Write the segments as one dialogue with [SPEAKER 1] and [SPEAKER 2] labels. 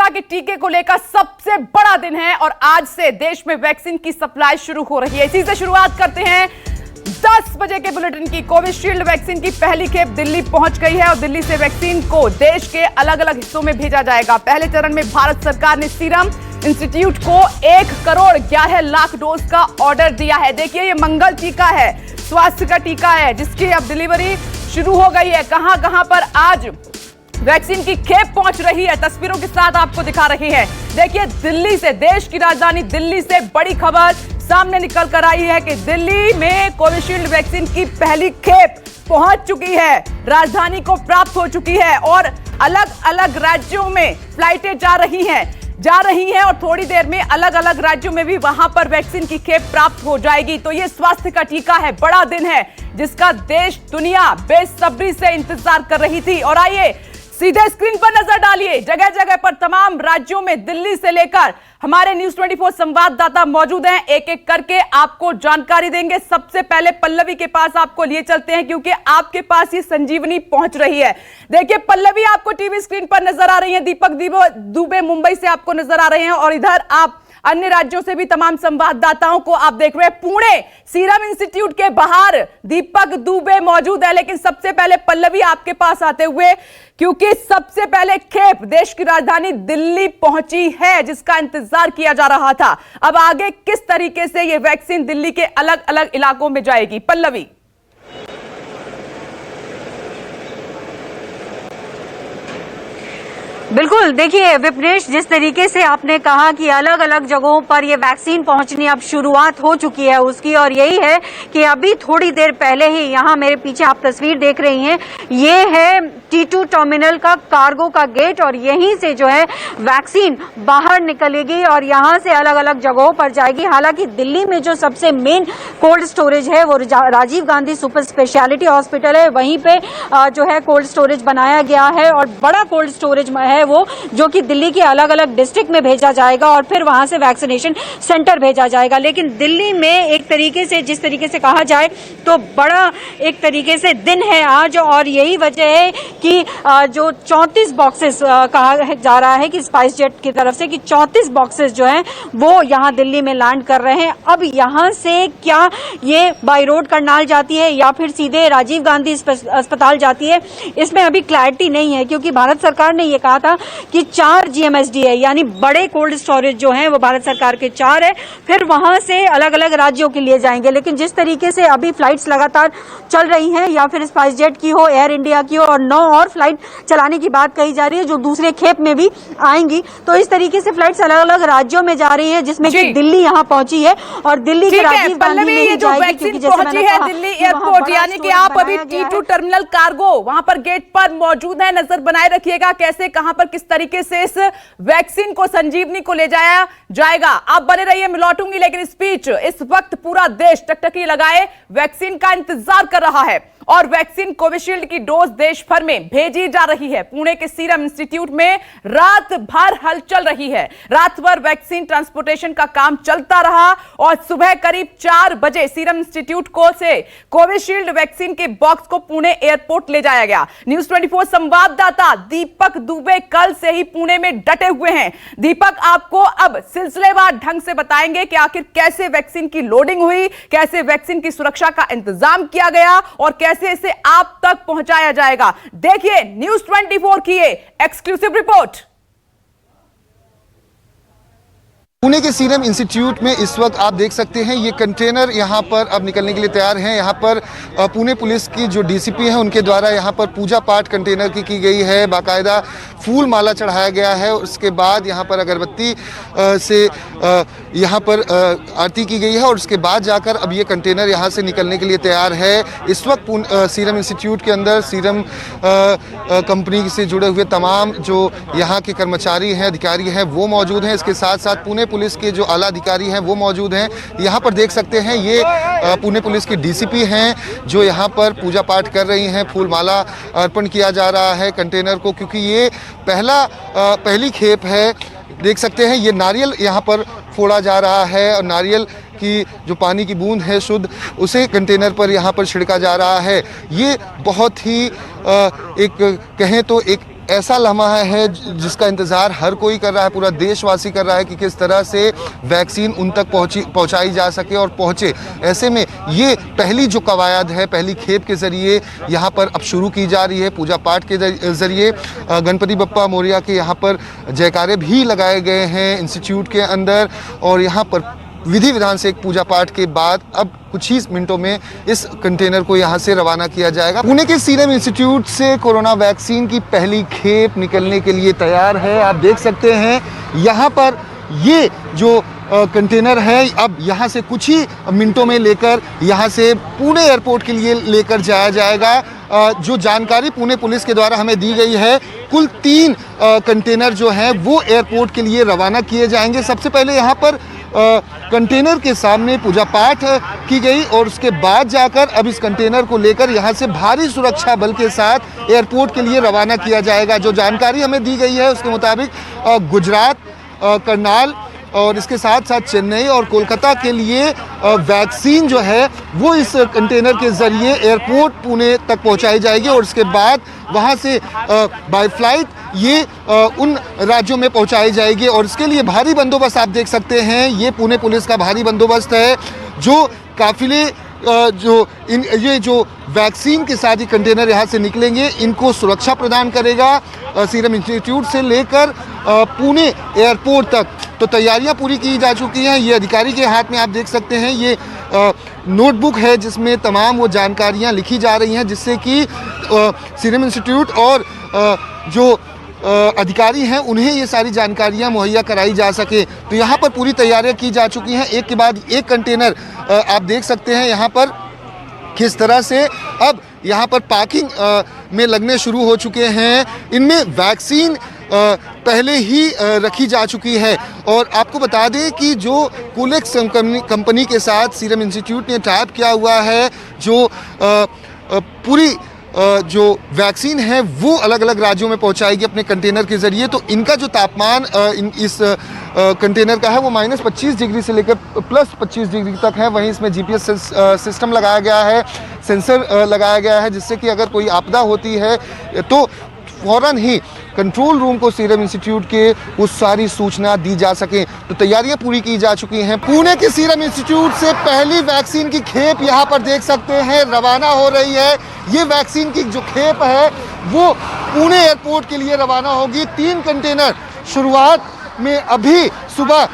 [SPEAKER 1] Corona के टीके को लेकर सबसे बड़ा दिन है और आज से देश में वैक्सीन की सप्लाई शुरू हो रही है। इसी से शुरुआत करते हैं 10 बजे के बुलेटिन की। कोविशील्ड वैक्सीन की पहली खेप दिल्ली पहुंच गई है और दिल्ली से वैक्सीन को देश के अलग अलग हिस्सों में भेजा जाएगा। पहले चरण में भारत सरकार ने सीरम इंस्टीट्यूट को 1 करोड़ 11 लाख डोज का ऑर्डर दिया है। देखिए, ये मंगल टीका है, स्वास्थ्य का टीका है, जिसकी अब डिलीवरी शुरू हो गई है। कहां पर आज वैक्सीन की खेप पहुंच रही है, तस्वीरों के साथ आपको दिखा रही है। देखिए, दिल्ली से, देश की राजधानी दिल्ली से बड़ी खबर सामने निकल कर आई है कि दिल्ली में कोविशील्ड वैक्सीन की पहली खेप पहुंच चुकी है, राजधानी को प्राप्त हो चुकी है और अलग अलग राज्यों में फ्लाइटें जा रही हैं और थोड़ी देर में अलग अलग राज्यों में भी वहां पर वैक्सीन की खेप प्राप्त हो जाएगी। तो ये स्वास्थ्य का टीका है, बड़ा दिन है जिसका देश दुनिया बेसब्री से इंतजार कर रही थी। और आइए सीधे स्क्रीन पर नजर डालिए, जगह जगह पर तमाम राज्यों में दिल्ली से लेकर हमारे न्यूज़ 24 संवाददाता मौजूद हैं, एक एक करके आपको जानकारी देंगे। सबसे पहले पल्लवी के पास आपको लिए चलते हैं क्योंकि आपके पास ये संजीवनी पहुंच रही है। देखिए पल्लवी, आपको टीवी स्क्रीन पर नजर आ रही है, दीपक दुबे मुंबई से आपको नजर आ रहे हैं और इधर आप अन्य राज्यों से भी तमाम संवाददाताओं को आप देख रहे हैं। पुणे सीरम इंस्टीट्यूट के बाहर दीपक दुबे मौजूद है, लेकिन सबसे पहले पल्लवी आपके पास आते हुए, क्योंकि सबसे पहले खेप देश की राजधानी दिल्ली पहुंची है जिसका इंतजार किया जा रहा था। अब आगे किस तरीके से यह वैक्सीन दिल्ली के अलग अलग इलाकों में जाएगी, पल्लवी?
[SPEAKER 2] बिल्कुल, देखिए विपनेश, जिस तरीके से आपने कहा कि अलग अलग जगहों पर ये वैक्सीन पहुंचनी अब शुरुआत हो चुकी है उसकी, और यही है कि अभी थोड़ी देर पहले ही यहाँ मेरे पीछे आप तस्वीर देख रही हैं, ये है T2 टर्मिनल का कार्गो का गेट और यहीं से जो है वैक्सीन बाहर निकलेगी और यहाँ से अलग अलग जगहों पर जाएगी। हालांकि दिल्ली में जो सबसे मेन कोल्ड स्टोरेज है वो Rajiv Gandhi super speciality hospital है, वहीं पे जो है कोल्ड स्टोरेज बनाया गया है और बड़ा कोल्ड स्टोरेज है वो, जो कि दिल्ली के अलग अलग डिस्ट्रिक्ट में भेजा जाएगा और फिर वहां से वैक्सीनेशन सेंटर भेजा जाएगा। लेकिन दिल्ली में एक तरीके से, जिस तरीके से कहा जाए तो बड़ा एक तरीके से दिन है आज, और यही वजह है कि जो 34 बॉक्सेस कहा जा रहा है कि स्पाइस जेट की तरफ से कि 34 बॉक्सेस जो हैं वो यहां दिल्ली में लैंड कर रहे हैं। अब यहां से क्या ये बाय रोड करनाल जाती है या फिर सीधे राजीव गांधी अस्पताल जाती है, इसमें अभी क्लैरिटी नहीं है, क्योंकि भारत सरकार ने ये कहा था कि 4 GMSD है, यानी बड़े कोल्ड स्टोरेज जो हैं वो भारत सरकार के 4 है, फिर वहां से अलग अलग राज्यों के लिए जाएंगे। लेकिन जिस तरीके से अभी फ्लाइट्स लगातार चल रही हैं, या फिर स्पाइस जेट की हो, एयर इंडिया की हो, और 9 और फ्लाइट चलाने की बात कही जा रही है जो दूसरे खेप में भी आएंगी, तो इस तरीके से फ्लाइट्स अलग अलग राज्यों में जा रही है, जिसमें कि दिल्ली यहाँ पहुंची है और दिल्ली के राजीव गांधी में ही जाएगी, क्योंकि जैसे मैंने कहा
[SPEAKER 1] दिल्ली एयरपोर्ट, यानी कि आप अभी T2 टर्मिनल कार्गो वहां पर गेट पर मौजूद है। नजर बनाए रखिएगा कैसे, कहां पर किस तरीके से इस वैक्सीन को, संजीवनी को ले जाया जाएगा। आप बने रहिए, मैं लौटूंगी, लेकिन स्पीच इस वक्त पूरा देश टकटकी लगाए वैक्सीन का इंतजार कर रहा है और वैक्सीन कोविशील्ड की डोज देश भर में भेजी जा रही है। पुणे के सीरम इंस्टीट्यूट में रात भर हलचल रही है, रात भर वैक्सीन ट्रांसपोर्टेशन का काम चलता रहा और सुबह करीब 4 बजे सीरम इंस्टीट्यूट को से कोविशील्ड वैक्सीन के बॉक्स को पुणे एयरपोर्ट ले जाया गया। न्यूज़ 24 संवाददाता दीपक दुबे कल से ही पुणे में डटे हुए हैं। दीपक, आपको अब सिलसिलेवार ढंग से बताएंगे कि आखिर कैसे वैक्सीन की लोडिंग हुई, कैसे वैक्सीन की सुरक्षा का इंतजाम किया गया और कैसे इसे आप तक पहुंचाया जाएगा। देखिए न्यूज़ 24 की ये एक्सक्लूसिव रिपोर्ट।
[SPEAKER 3] पुणे के सीरम इंस्टीट्यूट में इस वक्त आप देख सकते हैं ये कंटेनर यहाँ पर अब निकलने के लिए तैयार हैं। यहाँ पर पुणे पुलिस की जो डीसीपी हैं उनके द्वारा यहाँ पर पूजा पाठ कंटेनर की गई है, बाकायदा फूल माला चढ़ाया गया है, उसके बाद यहाँ पर अगरबत्ती से यहाँ पर आरती की गई है और उसके बाद जाकर अब ये कंटेनर यहाँ से निकलने के लिए तैयार है। इस वक्त सीरम इंस्टीट्यूट के अंदर सीरम कंपनी से जुड़े हुए तमाम जो यहाँ के कर्मचारी हैं, अधिकारी हैं, वो मौजूद हैं। इसके साथ साथ पुणे पुलिस के जो आला अधिकारी हैं वो मौजूद हैं। यहाँ पर देख सकते हैं ये पुणे पुलिस की डीसीपी हैं जो यहाँ पर पूजा पाठ कर रही हैं, फूल माला अर्पण किया जा रहा है कंटेनर को, क्योंकि ये पहली खेप है। देख सकते हैं ये नारियल यहाँ पर फोड़ा जा रहा है और नारियल की जो पानी की बूंद है शुद्ध, उसे कंटेनर पर यहाँ पर छिड़का जा रहा है। ये बहुत ही एक कहें तो एक ऐसा लम्हा है जिसका इंतज़ार हर कोई कर रहा है, पूरा देशवासी कर रहा है कि किस तरह से वैक्सीन उन तक पहुंचाई जा सके और पहुंचे। ऐसे में ये पहली जो कवायद है, पहली खेप के ज़रिए यहाँ पर अब शुरू की जा रही है। पूजा पाठ के ज़रिए गणपति बप्पा मोरिया के यहाँ पर जयकारे भी लगाए गए हैं इंस्टीट्यूट के अंदर, और यहाँ पर विधि विधान से एक पूजा पाठ के बाद अब कुछ ही मिनटों में इस कंटेनर को यहाँ से रवाना किया जाएगा। पुणे के सीरम इंस्टीट्यूट से कोरोना वैक्सीन की पहली खेप निकलने के लिए तैयार है। आप देख सकते हैं यहाँ पर ये जो कंटेनर है अब यहाँ से कुछ ही मिनटों में लेकर यहाँ से पुणे एयरपोर्ट के लिए लेकर जाया जाएगा। जो जानकारी पुणे पुलिस के द्वारा हमें दी गई है, कुल 3 कंटेनर जो हैं वो एयरपोर्ट के लिए रवाना किए जाएंगे। सबसे पहले यहाँ पर कंटेनर के सामने पूजा पाठ की गई और उसके बाद जाकर अब इस कंटेनर को लेकर यहाँ से भारी सुरक्षा बल के साथ एयरपोर्ट के लिए रवाना किया जाएगा। जो जानकारी हमें दी गई है उसके मुताबिक गुजरात, करनाल और इसके साथ साथ चेन्नई और कोलकाता के लिए वैक्सीन जो है वो इस कंटेनर के ज़रिए एयरपोर्ट पुणे तक पहुंचाई जाएगी और उसके बाद वहां से बाय फ्लाइट ये उन राज्यों में पहुंचाई जाएगी। और इसके लिए भारी बंदोबस्त आप देख सकते हैं, ये पुणे पुलिस का भारी बंदोबस्त है जो काफिले ये जो वैक्सीन के साथ ही कंटेनर यहाँ से निकलेंगे इनको सुरक्षा प्रदान करेगा सीरम इंस्टीट्यूट से लेकर पुणे एयरपोर्ट तक। तो तैयारियां पूरी की जा चुकी हैं। ये अधिकारी के हाथ में आप देख सकते हैं ये नोटबुक है जिसमें तमाम वो जानकारियां लिखी जा रही हैं जिससे कि सीरम इंस्टीट्यूट और जो अधिकारी हैं उन्हें ये सारी जानकारियां मुहैया कराई जा सके। तो यहाँ पर पूरी तैयारियां की जा चुकी हैं। एक के बाद एक कंटेनर आप देख सकते हैं यहाँ पर किस तरह से अब यहाँ पर पैकिंग में लगने शुरू हो चुके हैं। इनमें वैक्सीन पहले ही रखी जा चुकी है। और आपको बता दें कि जो कोवैक्स कंपनी के साथ सीरम इंस्टीट्यूट ने टाइप किया हुआ है, जो पूरी जो वैक्सीन है वो अलग अलग राज्यों में पहुंचाएगी अपने कंटेनर के ज़रिए। तो इनका जो तापमान इस कंटेनर का है वो -25 डिग्री से लेकर +25 डिग्री तक है। वहीं इसमें GPS सिस्टम लगाया गया है, सेंसर लगाया गया है जिससे कि अगर कोई आपदा होती है तो फौरन ही कंट्रोल रूम को सीरम इंस्टीट्यूट के वो सारी सूचना दी जा सके। तो तैयारियां पूरी की जा चुकी हैं। पुणे के सीरम इंस्टीट्यूट से पहली वैक्सीन की खेप यहां पर देख सकते हैं रवाना हो रही है। ये वैक्सीन की जो खेप है वो पुणे एयरपोर्ट के लिए रवाना होगी। 3 कंटेनर शुरुआत में अभी सुबह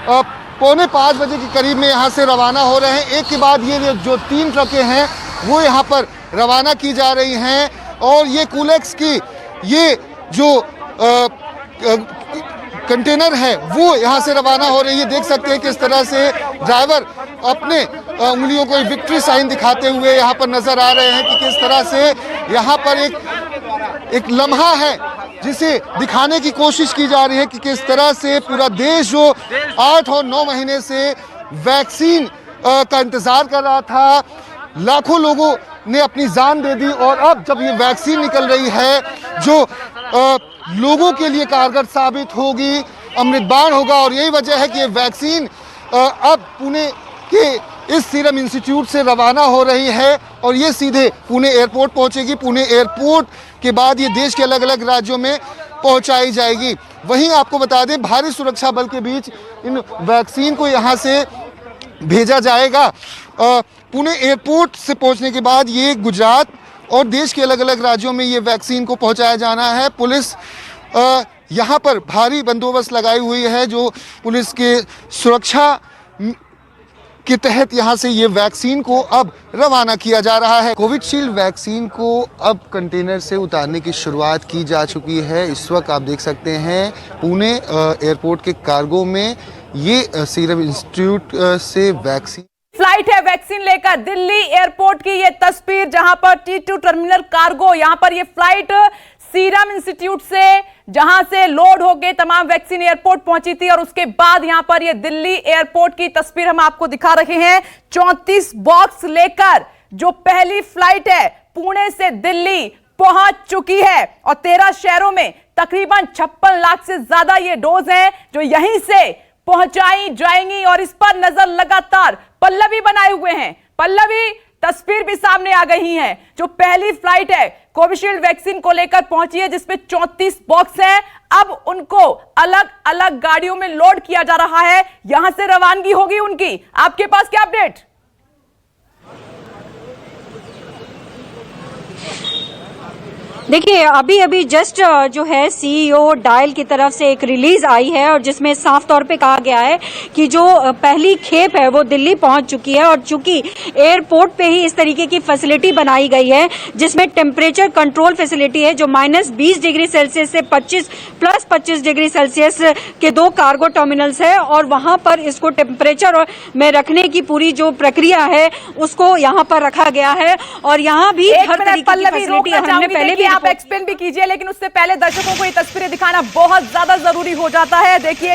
[SPEAKER 3] 4:45 बजे के करीब में यहाँ से रवाना हो रहे हैं। एक के बाद ये जो 3 ट्रकें हैं वो यहाँ पर रवाना की जा रही हैं। और ये कोवैक्स की ये जो कंटेनर है वो यहाँ से रवाना हो रही है। देख सकते हैं किस तरह से ड्राइवर अपने उंगलियों को विक्ट्री साइन दिखाते हुए यहाँ पर नजर आ रहे हैं कि किस तरह से यहाँ पर एक लम्हा है जिसे दिखाने की कोशिश की जा रही है कि किस तरह से पूरा देश जो 8 और 9 महीने से वैक्सीन का इंतजार कर रहा था, लाखों लोगों ने अपनी जान दे दी और अब जब ये वैक्सीन निकल रही है जो लोगों के लिए कारगर साबित होगी, अमृतबाण होगा। और यही वजह है कि ये वैक्सीन अब पुणे के इस सीरम इंस्टीट्यूट से रवाना हो रही है और ये सीधे पुणे एयरपोर्ट पहुंचेगी। पुणे एयरपोर्ट के बाद ये देश के अलग अलग राज्यों में पहुंचाई जाएगी। वहीं आपको बता दें भारी सुरक्षा बल के बीच इन वैक्सीन को यहाँ से भेजा जाएगा। पुणे एयरपोर्ट से पहुंचने के बाद ये गुजरात और देश के अलग अलग राज्यों में ये वैक्सीन को पहुंचाया जाना है। पुलिस यहाँ पर भारी बंदोबस्त लगाई हुई है जो पुलिस के सुरक्षा के तहत यहाँ से ये वैक्सीन को अब रवाना किया जा रहा है। कोविशील्ड वैक्सीन को अब कंटेनर से उतारने की शुरुआत की जा चुकी है। इस वक्त आप देख सकते हैं पुणे एयरपोर्ट के कार्गो में ये सीरम इंस्टीट्यूट से वैक्सीन
[SPEAKER 1] फ्लाइट है वैक्सीन लेकर दिल्ली एयरपोर्ट की ये तस्वीर, जहां पर T2 टर्मिनल कार्गो, यहां पर ये फ्लाइट सीरम इंस्टीट्यूट से जहां से लोड होकर तमाम वैक्सीन एयरपोर्ट पहुंची थी और उसके बाद यहां पर ये दिल्ली एयरपोर्ट की तस्वीर हम आपको दिखा रहे हैं। 34 बॉक्स लेकर जो पहली फ्लाइट है पुणे से दिल्ली पहुंच चुकी है और 13 शहरों में तकरीबन 56 लाख से ज्यादा ये डोज हैं जो यहीं से पहुंचाई जाएंगी और इस पर नजर लगातार पल्लवी बनाए हुए हैं। पल्लवी, तस्वीर भी सामने आ गई है। जो पहली फ्लाइट है कोविशील्ड वैक्सीन को लेकर पहुंची है, जिसमें 34 बॉक्स हैं। अब उनको अलग अलग गाड़ियों में लोड किया जा रहा है, यहां से रवानगी होगी उनकी। आपके पास क्या अपडेट?
[SPEAKER 2] देखिए, अभी अभी जस्ट जो है सीईओ डायल की तरफ से एक रिलीज आई है और जिसमें साफ तौर पे कहा गया है कि जो पहली खेप है वो दिल्ली पहुंच चुकी है। और चूंकि एयरपोर्ट पे ही इस तरीके की फैसिलिटी बनाई गई है जिसमें टेम्परेचर कंट्रोल फैसिलिटी है, जो -20 डिग्री सेल्सियस से +25 डिग्री सेल्सियस के 2 कार्गो टर्मिनल्स है और वहां पर इसको टेम्परेचर में रखने की पूरी जो प्रक्रिया है उसको यहाँ पर रखा गया है। और यहाँ भी हर तरीके की फैसिलिटी हमने पहले भी
[SPEAKER 1] आप एक्सप्लेन भी कीजिए, लेकिन उससे पहले दर्शकों को ये तस्वीरें दिखाना बहुत ज्यादा जरूरी हो जाता है। देखिए,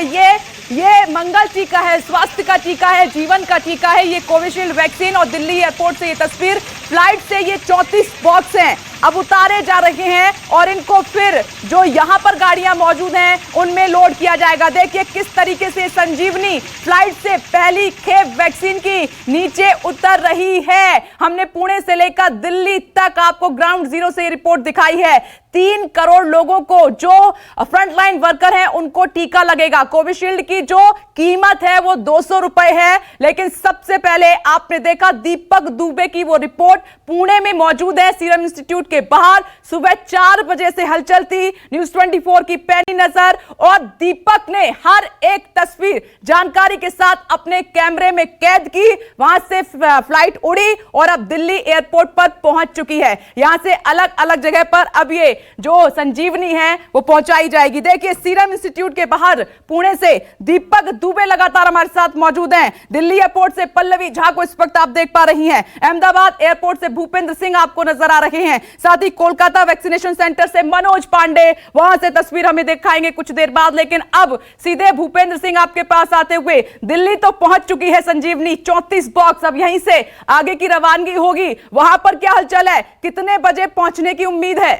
[SPEAKER 1] ये मंगल टीका है, स्वास्थ्य का टीका है, जीवन का टीका है, ये कोविशील्ड वैक्सीन। और दिल्ली एयरपोर्ट से ये तस्वीर, फ्लाइट से ये 34 बॉक्स हैं, अब उतारे जा रहे हैं और इनको फिर जो यहां पर गाड़ियां मौजूद हैं उनमें लोड किया जाएगा। देखिए किस तरीके से संजीवनी फ्लाइट से पहली खेप वैक्सीन की नीचे उतर रही है। हमने पुणे से लेकर दिल्ली तक आपको ग्राउंड जीरो से ये रिपोर्ट दिखाई है। 3 करोड़ लोगों को, जो फ्रंटलाइन वर्कर हैं, उनको टीका लगेगा। कोविशील्ड की जो कीमत है वो 200 रुपए है। लेकिन सबसे पहले आपने देखा दीपक दुबे की वो रिपोर्ट पुणे में मौजूद है, सीरम इंस्टीट्यूट के बाहर। सुबह 4 बजे से हलचल थी, न्यूज़ 24 की पैनी नजर, और दीपक ने हर एक तस्वीर जानकारी के साथ अपने कैमरे में कैद की। वहां से फ्लाइट उड़ी और अब दिल्ली एयरपोर्ट पर पहुंच चुकी है। यहां से अलग अलग जगह पर अब ये जो संजीवनी है वो पहुंचाई जाएगी। देखिए, सीरम इंस्टीट्यूट के बाहर पुणे से दीपक दुबे लगातार हमारे साथ मौजूद हैं। दिल्ली एयरपोर्ट से पल्लवी झा को इस वक्त आप देख पा रही हैं। अहमदाबाद एयरपोर्ट से भूपेंद्र सिंह आपको नजर आ रहे हैं। साथ ही कोलकाता वैक्सीनेशन सेंटर से मनोज पांडे, वहां से तस्वीर हमें दिखाएंगे कुछ देर बाद। लेकिन अब सीधे भूपेंद्र सिंह आपके पास आते हुए, दिल्ली तो पहुंच चुकी है संजीवनी, 34 बॉक्स, अब यहीं से आगे की रवानगी होगी। वहां पर क्या हलचल है, कितने बजे पहुंचने की उम्मीद है?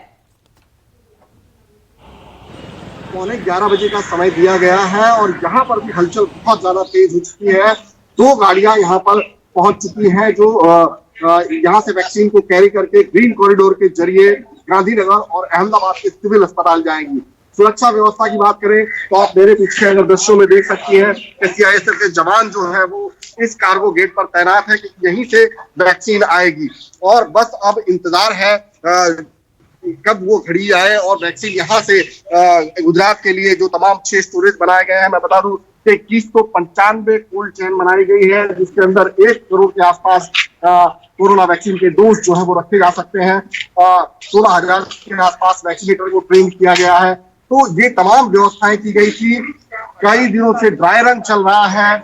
[SPEAKER 4] 11:15 बजे का समय दिया गया है और यहाँ पर भी हलचल बहुत ज्यादा तेज हो चुकी है। 2 गाड़ियां यहाँ पर पहुंच चुकी हैं जो यहाँ से वैक्सीन को कैरी करके ग्रीन कॉरिडोर के जरिए गांधीनगर और अहमदाबाद के सिविल अस्पताल जाएंगी। सुरक्षा व्यवस्था की बात करें तो आप मेरे पीछे अगर दृश्यों में देख सकती हैं कि सीआईएसएफ के जवान जो है वो इस कार्गो गेट पर तैनात है कि यहीं से वैक्सीन आएगी। और बस अब इंतजार है कब वो घड़ी आए और वैक्सीन यहाँ से गुजरात के लिए जो तमाम 6 स्टोरेज बनाए गए हैं। मैं बता दूं कि 2195 कोल्ड चेन बनाई गई है जिसके अंदर 1 करोड़ के आसपास कोरोना वैक्सीन के डोज जो है वो रखे जा सकते हैं। 16,000 के आसपास वैक्सीनेटर को ट्रेन किया गया है। तो ये तमाम व्यवस्थाएं की गई थी। कई दिनों से ड्राई रन चल रहा है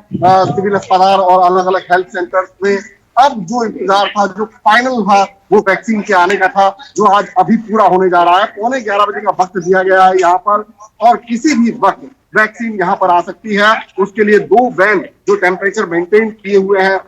[SPEAKER 4] सिविल अस्पताल और अलग अलग हेल्थ सेंटर्स में। अब जो इंतजार था, जो फाइनल था, वो वैक्सीन के आने का था, जो आज अभी पूरा होने जा रहा है। 11:15 बजे का वक्त दिया गया है यहाँ पर और किसी भी वक्त वैक्सीन यहाँ पर आ सकती है। उसके लिए 2 वैन जो टेम्परेचर मेंटेन किए हुए हैं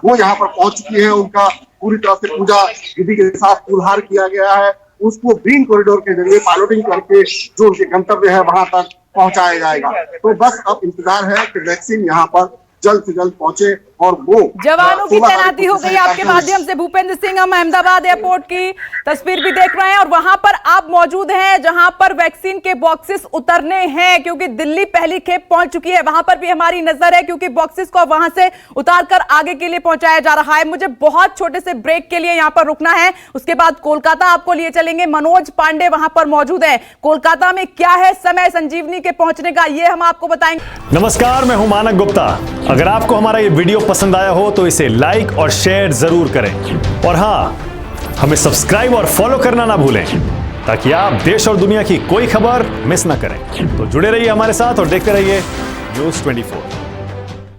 [SPEAKER 4] वो यहाँ पर पहुंच चुकी है। उनका पूरी तरह से पूजा विधि के साथ पुलहार किया गया है। उसको ग्रीन कॉरिडोर के जरिए पायलटिंग करके जो उनके गंतव्य है वहां तक पहुंचाया जाएगा। तो बस अब इंतजार है कि वैक्सीन यहाँ पर जल्द से जल्द पहुंचे और वो
[SPEAKER 1] जवानों की तैनाती हो गई आपके माध्यम से। भूपेंद्र सिंह, हम अहमदाबाद एयरपोर्ट की तस्वीर भी देख रहे हैं और वहां पर आप मौजूद हैं जहां पर वैक्सीन के बॉक्सेस उतरने हैं, क्योंकि दिल्ली पहली खेप पहुंच चुकी है। वहां पर भी हमारी नजर है क्योंकि बॉक्सेस को वहां से उतारकर आगे के लिए पहुंचाया जा रहा है। मुझे बहुत छोटे से ब्रेक के लिए यहां पर रुकना है, उसके बाद कोलकाता आपको लिए चलेंगे। मनोज पांडे वहां पर मौजूद है। कोलकाता में क्या है समय संजीवनी के पहुंचने का, ये हम आपको बताएंगे।
[SPEAKER 5] नमस्कार, मैं हूं मानक गुप्ता। अगर आपको हमारा ये वीडियो पसंद आया हो तो इसे लाइक और शेयर जरूर करें और हां, हमें सब्सक्राइब और फॉलो करना ना भूलें ताकि आप देश और दुनिया की कोई खबर मिस ना करें। तो जुड़े रहिए हमारे साथ और देखते रहिए न्यूज़ 24।